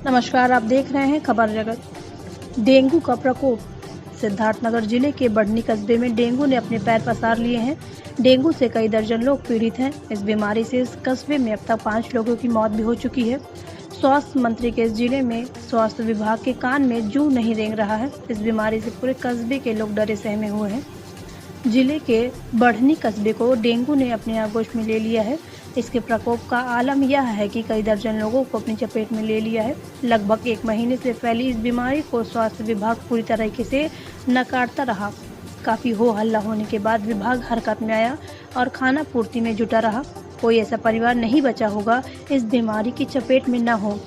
नमस्कार, आप देख रहे हैं खबर जगत। डेंगू का प्रकोप। सिद्धार्थनगर जिले के बढ़नी कस्बे में डेंगू ने अपने पैर पसार लिए हैं। डेंगू से कई दर्जन लोग पीड़ित हैं। इस बीमारी से इस कस्बे में अब तक 5 लोगों की मौत भी हो चुकी है। स्वास्थ्य मंत्री के इस जिले में स्वास्थ्य विभाग के कान में जू नहीं रेंग रहा है। इस बीमारी से पूरे कस्बे के लोग डरे सहमे हुए हैं। जिले के बढ़नी कस्बे को डेंगू ने अपने आगोश में ले लिया है। इसके प्रकोप का आलम यह है कि कई दर्जन लोगों को अपनी चपेट में ले लिया है। लगभग 1 महीने से फैली इस बीमारी को स्वास्थ्य विभाग पूरी तरीके से नकारता रहा। काफी हो हल्ला होने के बाद विभाग हरकत में आया और खाना पूर्ति में जुटा रहा। कोई ऐसा परिवार नहीं बचा होगा इस बीमारी की चपेट में न हो।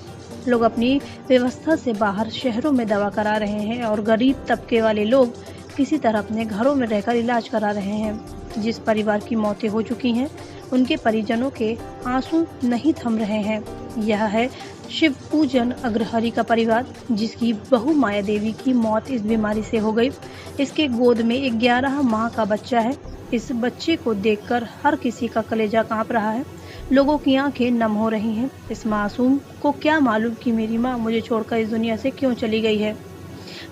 लोग अपनी व्यवस्था से बाहर शहरों में दवा करा रहे हैं और गरीब तबके वाले लोग किसी तरह अपने घरों में रहकर इलाज करा रहे हैं। जिस परिवार की मौतें हो चुकी हैं, उनके परिजनों के आंसू नहीं थम रहे हैं। यह है शिव पूजन अग्रहरि का परिवार, जिसकी बहू माया देवी की मौत इस बीमारी से हो गई। इसके गोद में 11 माह का बच्चा है। इस बच्चे को देखकर हर किसी का कलेजा कांप रहा है। लोगों की आंखें नम हो रही हैं। इस मासूम को क्या मालूम कि मेरी माँ मुझे छोड़कर इस दुनिया से क्यों चली गई है।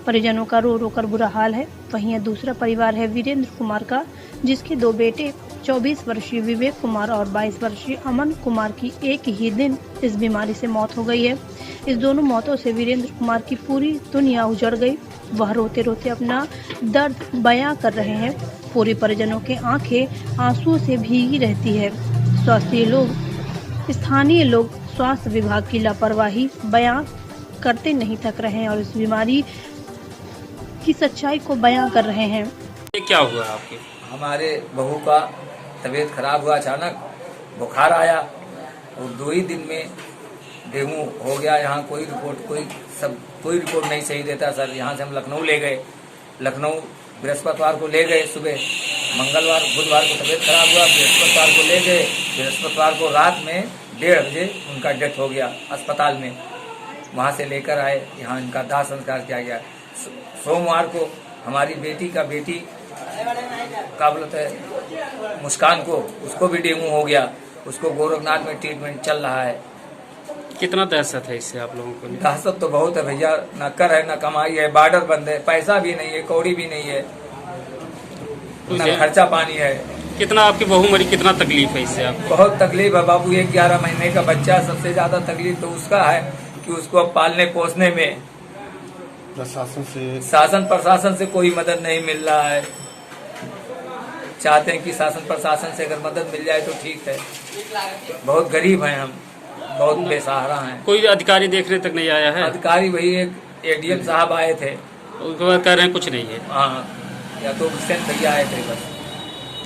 परिजनों का रो रो कर बुरा हाल है। वहीं दूसरा परिवार है वीरेंद्र कुमार का, जिसके 2 बेटे 24 वर्षीय विवेक कुमार और 22 वर्षीय अमन कुमार की एक ही दिन इस बीमारी से मौत हो गई है। इस दोनों मौतों से वीरेंद्र कुमार की पूरी दुनिया उजड़ गई। वह रोते रोते अपना दर्द बयां कर रहे हैं। पूरे परिजनों के आंखें आंसुओं से भीगी रहती है। स्थानीय लोग स्वास्थ्य विभाग की लापरवाही बयां करते नहीं थक रहे हैं और इस बीमारी की सच्चाई को बयां कर रहे हैं। ये क्या हुआ आपके? हमारे बहू का तबीयत खराब हुआ, अचानक बुखार आया और 2 ही दिन में डेंगू हो गया। यहाँ कोई रिपोर्ट नहीं सही देता सर। यहाँ से हम लखनऊ ले गए। लखनऊ बृहस्पतिवार को ले गए सुबह, मंगलवार बुधवार को तबीयत खराब हुआ, बृहस्पतिवार को ले गए। बृहस्पतिवार को रात में 1:30 बजे उनका डेथ हो गया अस्पताल में। वहाँ से लेकर आए, यहाँ इनका दाह संस्कार किया गया। सोमवार को हमारी बेटी का बोलते है मुस्कान को, उसको भी डेंगू हो गया। उसको गोरखनाथ में ट्रीटमेंट चल रहा है। कितना दहशत है इससे आप लोगों को? दहशत तो बहुत है भैया, न कर है न कमाई है, बॉर्डर बंद है, पैसा भी नहीं है, कौड़ी भी नहीं है, न खर्चा पानी है। कितना आपकी बहू मरी, कितना तकलीफ है इससे आपको? बहुत तकलीफ है बाबू। 11 महीने का बच्चा, सबसे ज्यादा तकलीफ तो उसका है कि उसको अब पालने पोसने में शासन प्रशासन से कोई मदद नहीं मिल रहा है। चाहते हैं कि शासन प्रशासन से अगर मदद मिल जाए तो ठीक है। बहुत गरीब हैं हम, बहुत बेसहारा हैं। कोई अधिकारी देखने तक नहीं आया है? अधिकारी वही एक एडीएम साहब आए थे, उसके बाद कह रहे हैं कुछ नहीं है। हाँ, या तो हुसैन भैया आए थे बस।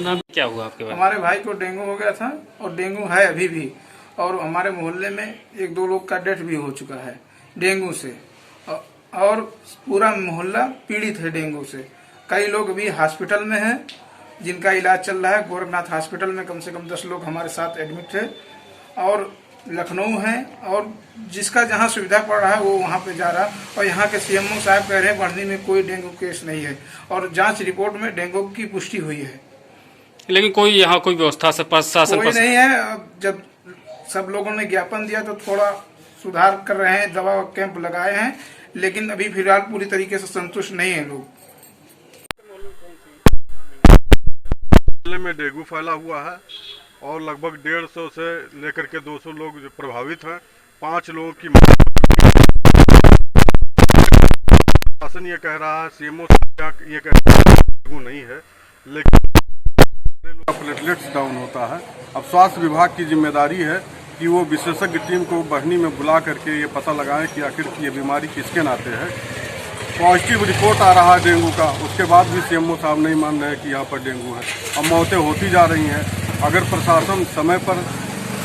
नाम क्या हुआ आपके बारे? हमारे भाई को डेंगू हो गया था और डेंगू है अभी भी, और हमारे मोहल्ले में 1-2 लोग का डेथ भी हो चुका है डेंगू से, और पूरा मोहल्ला पीड़ित है डेंगू से। कई लोग भी हॉस्पिटल में हैं जिनका इलाज चल रहा है। गोरखनाथ हॉस्पिटल में कम से कम 10 लोग हमारे साथ एडमिट है, और लखनऊ है, और जिसका जहां सुविधा पड़ रहा है वो वहां पे जा रहा है। और यहाँ के सीएमओ साहब कह रहे हैं बढ़नी में कोई डेंगू केस नहीं है, और जांच रिपोर्ट में डेंगू की पुष्टि हुई है। लेकिन कोई यहाँ कोई व्यवस्था से प्रशासन कोई नहीं है। जब सब लोगों ने ज्ञापन दिया तो थोड़ा सुधार कर रहे हैं, दवा कैंप लगाए हैं, लेकिन अभी फिलहाल पूरी तरीके से संतुष्ट नहीं है लोग। जिले में डेंगू फैला हुआ है और लगभग 150 से लेकर के 200 लोग जो प्रभावित हैं। 5 लोगों की शासन ये कह रहा है, सीएमओ ये कह रहा है डेंगू नहीं है, लेकिन प्लेटलेट्स डाउन होता है। अब स्वास्थ्य विभाग की जिम्मेदारी है कि वो विशेषज्ञ टीम को बढ़नी में बुला करके ये पता लगाएं कि आखिर ये बीमारी किसके नाते है। पॉजिटिव रिपोर्ट आ रहा है डेंगू का, उसके बाद भी सीएमओ साहब नहीं मान रहे कि यहाँ पर डेंगू है। अब मौतें होती जा रही हैं। अगर प्रशासन समय पर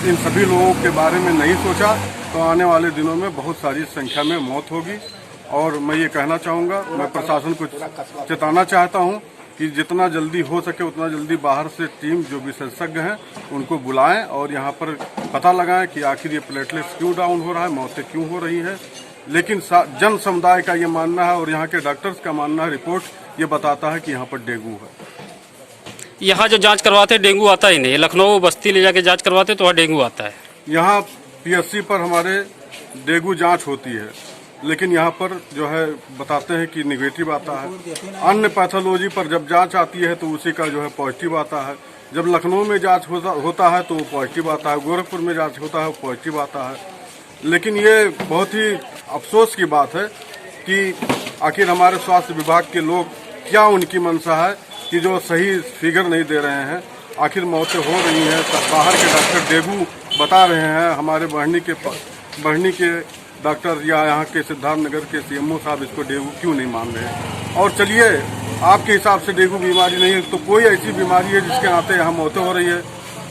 इन सभी लोगों के बारे में नहीं सोचा तो आने वाले दिनों में बहुत सारी संख्या में मौत होगी। और मैं ये कहना चाहूँगा, मैं प्रशासन को चेताना चाहता हूँ कि जितना जल्दी हो सके उतना जल्दी बाहर से टीम जो विशेषज्ञ हैं उनको बुलाएं और यहाँ पर पता लगाएं कि आखिर ये प्लेटलेट्स क्यों डाउन हो रहा है, मौतें क्यों हो रही हैं। लेकिन जन समुदाय का ये मानना है और यहाँ के डॉक्टर्स का मानना है, रिपोर्ट ये बताता है कि यहाँ पर डेंगू है। यहाँ जो जांच करवाते डेंगू आता ही नहीं। लखनऊ बस्ती ले जाके जांच करवाते तो वहाँ डेंगू आता है। यहाँ पीएचसी पर हमारे डेंगू जांच होती है, लेकिन यहाँ पर जो है बताते हैं कि निगेटिव आता है। अन्य पैथोलॉजी पर जब जांच आती है तो उसी का जो है पॉजिटिव आता है। जब लखनऊ में जांच होता है तो वो पॉजिटिव आता है, गोरखपुर में जांच होता है वो पॉजिटिव आता है। लेकिन ये बहुत ही अफसोस की बात है कि आखिर हमारे स्वास्थ्य विभाग के लोग, क्या उनकी मंशा है कि जो सही फिगर नहीं दे रहे हैं। आखिर मौतें हो रही हैं, सब बाहर के डॉक्टर डेंगू बता रहे हैं, हमारे बढ़नी के डॉक्टर या यहाँ के सिद्धार्थनगर के सीएमओ साहब इसको डेंगू क्यों नहीं मान रहे हैं। और चलिए, आपके हिसाब से डेंगू बीमारी नहीं है तो कोई ऐसी बीमारी है जिसके नाते यहाँ मौतें हो रही है,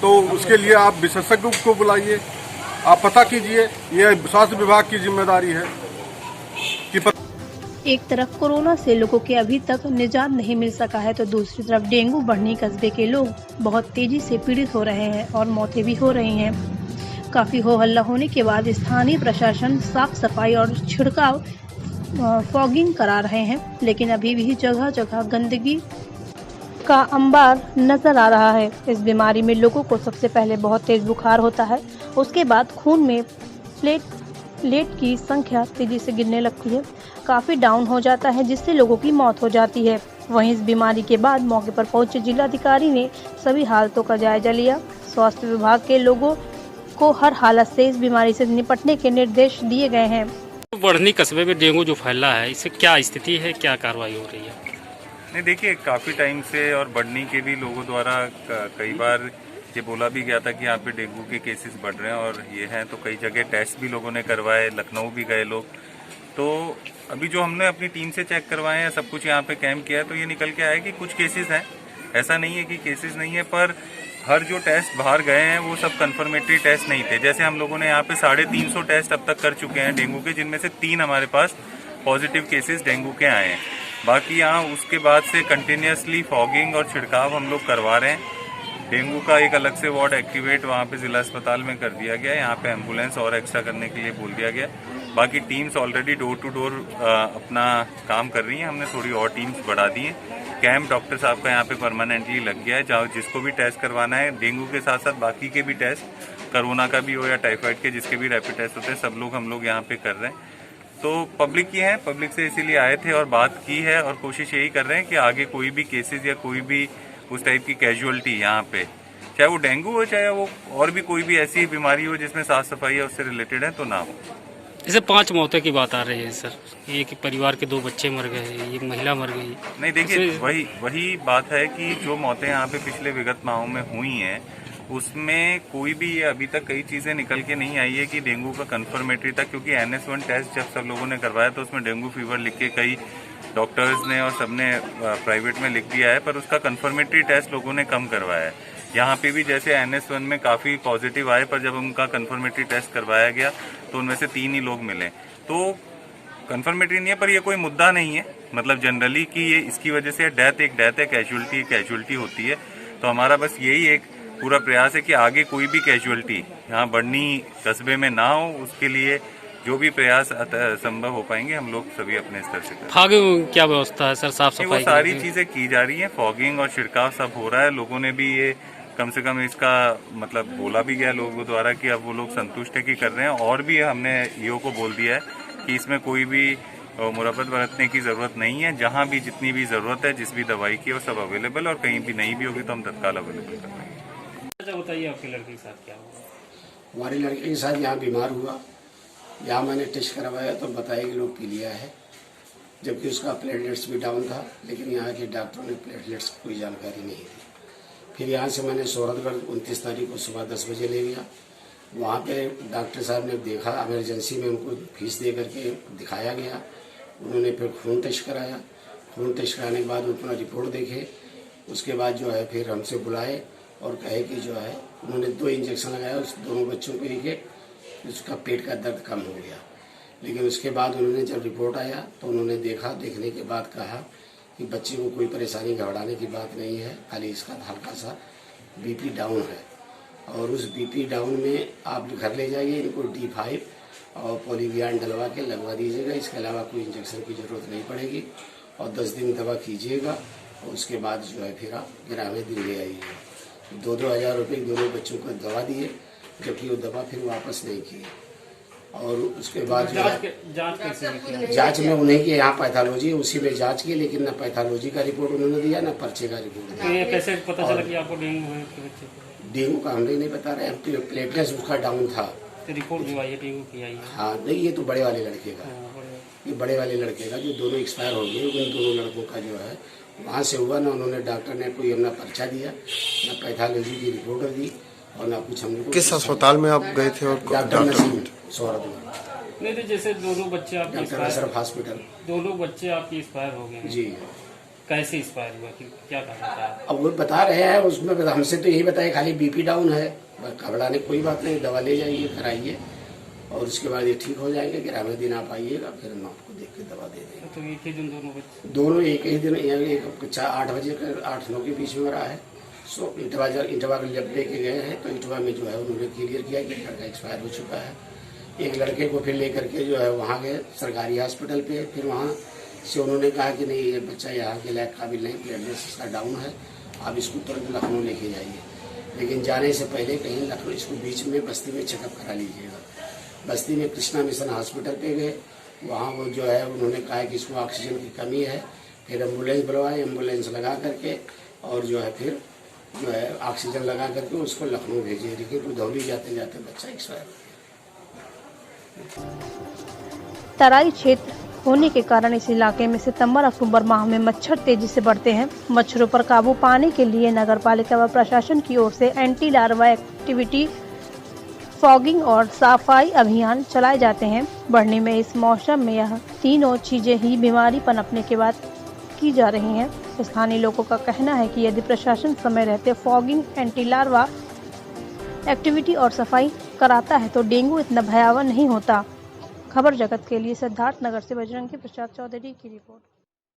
तो उसके लिए आप विशेषज्ञ को बुलाइए, आप पता कीजिए। यह स्वास्थ्य विभाग की जिम्मेदारी है कि एक तरफ कोरोना से लोगों के अभी तक निजात नहीं मिल सका है, तो दूसरी तरफ डेंगू बढ़नी कस्बे के लोग बहुत तेजी से पीड़ित हो रहे हैं और मौतें भी हो रही हैं। काफी हो हल्ला होने के बाद स्थानीय प्रशासन साफ सफाई और छिड़काव फॉगिंग करा रहे हैं, लेकिन अभी भी जगह जगह गंदगी का अंबार नजर आ रहा है। इस बीमारी में लोगों को सबसे पहले बहुत तेज बुखार होता है, उसके बाद खून में प्लेट की संख्या तेजी से गिरने लगती है, काफी डाउन हो जाता है, जिससे लोगों की मौत हो जाती है। वहीं इस बीमारी के बाद मौके पर पहुंचे जिलाधिकारी ने सभी हालतों का जायजा लिया। स्वास्थ्य विभाग के लोगों को हर हालत से इस बीमारी से निपटने के निर्देश दिए गए हैं। बढ़नी कस्बे में डेंगू जो फैला है, इससे क्या स्थिति है, क्या कार्रवाई हो रही है? नहीं, देखिए, काफ़ी टाइम से और बढ़नी के भी लोगों द्वारा कई बार ये बोला भी गया था कि यहाँ पे डेंगू के केसेस बढ़ रहे हैं और ये हैं, तो कई जगह टेस्ट भी लोगों ने करवाए, लखनऊ भी गए लोग। तो अभी जो हमने अपनी टीम से चेक करवाए हैं, सब कुछ यहाँ पे कैंप किया है, तो ये निकल के आया कि कुछ केसेस हैं। ऐसा नहीं है कि केसेस नहीं है, पर हर जो टेस्ट बाहर गए हैं वो सब कंफर्मेटरी टेस्ट नहीं थे। जैसे हम लोगों ने यहाँ पे 350 टेस्ट अब तक कर चुके हैं डेंगू के, जिनमें से 3 हमारे पास पॉजिटिव केसेस डेंगू के आए हैं। बाकी यहाँ उसके बाद से कंटिन्यूसली फॉगिंग और छिड़काव हम लोग करवा रहे हैं। डेंगू का एक अलग से वार्ड एक्टिवेट वहाँ पे जिला अस्पताल में कर दिया गया है। यहाँ पे एम्बुलेंस और एक्स्ट्रा करने के लिए बोल दिया गया। बाकी teams already door to door अपना काम कर रही हैं। हमने थोड़ी और टीम्स बढ़ा दी हैं। कैंप डॉक्टर साहब का यहाँ पे परमानेंटली लग गया है, जहाँ जिसको भी टेस्ट करवाना है, डेंगू के साथ साथ बाकी के भी टेस्ट, कोरोना का भी हो या टाइफाइड के, जिसके भी रैपिड टेस्ट होते हैं, सब लोग हम लोग यहाँ पे कर रहे हैं। तो पब्लिक की है, पब्लिक से इसीलिए आए थे और बात की है और कोशिश यही कर रहे हैं कि आगे कोई भी केसेस या कोई भी उस टाइप की कैजुअलिटी यहाँ पे, चाहे वो डेंगू हो चाहे वो और भी कोई भी ऐसी बीमारी हो जिसमें साफ सफाई या उससे रिलेटेड है, तो ना हो। जैसे 5 मौतों की बात आ रही है सर, एक परिवार के 2 बच्चे मर गए, एक महिला मर गई। नहीं, देखिए, वही बात है कि जो मौतें यहाँ पे पिछले विगत माहों में हुई हैं, उसमें कोई भी ये अभी तक कई चीजें निकल के नहीं आई है कि डेंगू का कंफर्मेटरी था, क्योंकि NS1 टेस्ट जब सब लोगों ने करवाया तो उसमें डेंगू फीवर लिख के कई डॉक्टर्स ने और सबने प्राइवेट में लिख दिया है, पर उसका कंफर्मेटरी टेस्ट लोगों ने कम करवाया है। यहाँ पे भी जैसे NS1 में काफी पॉजिटिव आए, पर जब उनका कंफर्मेटरी टेस्ट करवाया गया तो उनमें से 3 ही लोग मिले। तो कंफर्मेटरी नहीं है, पर ये कोई मुद्दा नहीं है, मतलब जनरली कि ये इसकी वजह से डेथ है, कैजुअलिटी होती है। तो हमारा बस यही एक पूरा प्रयास है कि आगे कोई भी कैजुअलिटी यहाँ बढ़नी कस्बे में ना हो, उसके लिए जो भी प्रयास संभव हो पाएंगे हम लोग सभी अपने स्तर से करें। आगे क्या व्यवस्था है सर, साफ सफाई? वो सारी चीजें की जा रही है, फॉगिंग और छिड़काव सब हो रहा है। लोगों ने भी ये कम से कम इसका मतलब बोला भी गया लोगों द्वारा कि अब वो लोग संतुष्ट है कि कर रहे हैं, और भी हमने ईओ को बोल दिया है कि इसमें कोई भी मुरब्बत बरतने की जरूरत नहीं है। जहाँ भी जितनी भी जरूरत है, जिस भी दवाई की, वो सब अवेलेबल, और कहीं भी नहीं भी होगी तो हम तत्काल अवेलेबल कर देंगे। अच्छा, बताइए आपके लड़के के साथ क्या हुआ? हमारी लड़के के साथ यहाँ बीमार हुआ, यहाँ मैंने टेस्ट करवाया तो बताया कि लोग पी लिया है, जबकि उसका प्लेटलेट्स भी डाउन था, लेकिन यहाँ के डॉक्टरों ने प्लेटलेट्स की कोई जानकारी नहीं दी। फिर यहाँ से मैंने सोहरतगढ़ 29 तारीख को सुबह 10 बजे ले गया। वहाँ पे डॉक्टर साहब ने देखा, इमरजेंसी में उनको फीस दे करके दिखाया गया। उन्होंने फिर खून टेस्ट कराया। खून टेस्ट कराने के बाद अपना रिपोर्ट देखे, उसके बाद जो है फिर हमसे बुलाए और कहे कि जो है उन्होंने 2 इंजेक्शन लगाया उस दोनों बच्चों को, एक उसका पेट का दर्द कम हो गया। लेकिन उसके बाद उन्होंने जब रिपोर्ट आया तो उन्होंने देखा, देखने के बाद कहा कि बच्चे को कोई परेशानी घबराने की बात नहीं है, खाली इसका हल्का सा बीपी डाउन है, और उस बीपी डाउन में आप घर ले जाइए, इनको D5 और पॉलीवियान डलवा के लगवा दीजिएगा। इसके अलावा कोई इंजेक्शन की ज़रूरत नहीं पड़ेगी, और 10 दिन दवा कीजिएगा, और उसके बाद जो है फिर आप 11वें दिन ले आइएगा। 2-2 हज़ार रुपये दोनों बच्चों को दवा दिए, जबकि वो दवा फिर वापस नहीं किए। और उसके बाद जो है जांच कैसे हुई? जांच में उन्हीं के यहाँ पैथोलॉजी उसी में जांच की, लेकिन न पैथोलॉजी का रिपोर्ट उन्होंने दिया न पर्चे का रिपोर्ट तो ये कैसे पता चला कि आपको डेंगू है आपके बच्चे को? डेंगू का हम नहीं बता रहे हैं, प्लेटलेट्स उसका डाउन था। तो रिपोर्ट जो आई है डेंगू की आई है? हाँ नहीं, ये तो बड़े वाले लड़के का, हाँ, बड़े- ये बड़े वाले लड़के का जो दोनों एक्सपायर हो गए, उन दोनों लड़कों का जो है वहाँ से हुआ। ना उन्होंने डॉक्टर ने कोई अपना पर्चा दिया, न पैथोलॉजी की रिपोर्ट दी और ना कुछ हम लोग। किस अस्पताल में आप गए थे? और डॉक्टर नसीम सौरभ में, नहीं तो जैसे दोनों बच्चे आपके डॉक्टर एक्सपायर, अशरफ हॉस्पिटल। दोनों बच्चे आपके एक्सपायर हो गए हैं। जी, कैसे एक्सपायर हुआ कि क्या कहा था? अब वो बता रहे हैं उसमें, हमसे तो यही बताया खाली बीपी डाउन है, घबराने कोई बात नहीं, दवा ले जाइए कराइए और उसके बाद ये ठीक हो जाएंगे। 11वें दिन आप आइएगा, फिर हम आपको देख के दवा दे देंगे। तो एक ही दिन दोनों बच्चे? दोनों एक ही दिन, एक 8 बजे 8-9 के बीच में रहा है। सो इटवा जब लेके गए हैं तो इटवा में जो है उन्होंने क्लियर किया कि लड़का एक्सपायर हो चुका है। एक लड़के को फिर लेकर के जो है वहाँ गए सरकारी हॉस्पिटल पे, फिर वहाँ से उन्होंने कहा कि नहीं ये बच्चा यहाँ के लायक काबिल नहीं, प्लेटलेट्स इसका डाउन है, आप इसको तुरंत लखनऊ लेके जाइए। लेकिन जाने से पहले कहीं लखनऊ इसको बीच में बस्ती में चेकअप करा लीजिएगा। बस्ती में कृष्णा मिशन हॉस्पिटल पे गए, वहाँ वो जो है उन्होंने कहा कि इसको ऑक्सीजन की कमी है। फिर एम्बुलेंस बुलवाए, एम्बुलेंस लगा करके और जो है फिर जो है ऑक्सीजन लगा करके उसको लखनऊ भेजे, लेकिन उधौली जाते जाते बच्चा एक्सपायर हो गया। तराई क्षेत्र होने के कारण इस इलाके में सितंबर-अक्टूबर माह में मच्छर तेजी से बढ़ते हैं। मच्छरों पर काबू पाने के लिए नगर पालिका व प्रशासन की ओर से एंटी लार्वा एक्टिविटी, फॉगिंग और सफाई अभियान चलाए जाते हैं। बढ़नी में इस मौसम में यह तीनों चीजें ही बीमारी पनपने के बाद की जा रही हैं। स्थानीय लोगों का कहना है कि यदि प्रशासन समय रहते फॉगिंग, एंटी लार्वा एक्टिविटी और सफाई कराता है तो डेंगू इतना भयावह नहीं होता। खबर जगत के लिए सिद्धार्थनगर से बजरंगी प्रसाद चौधरी की रिपोर्ट।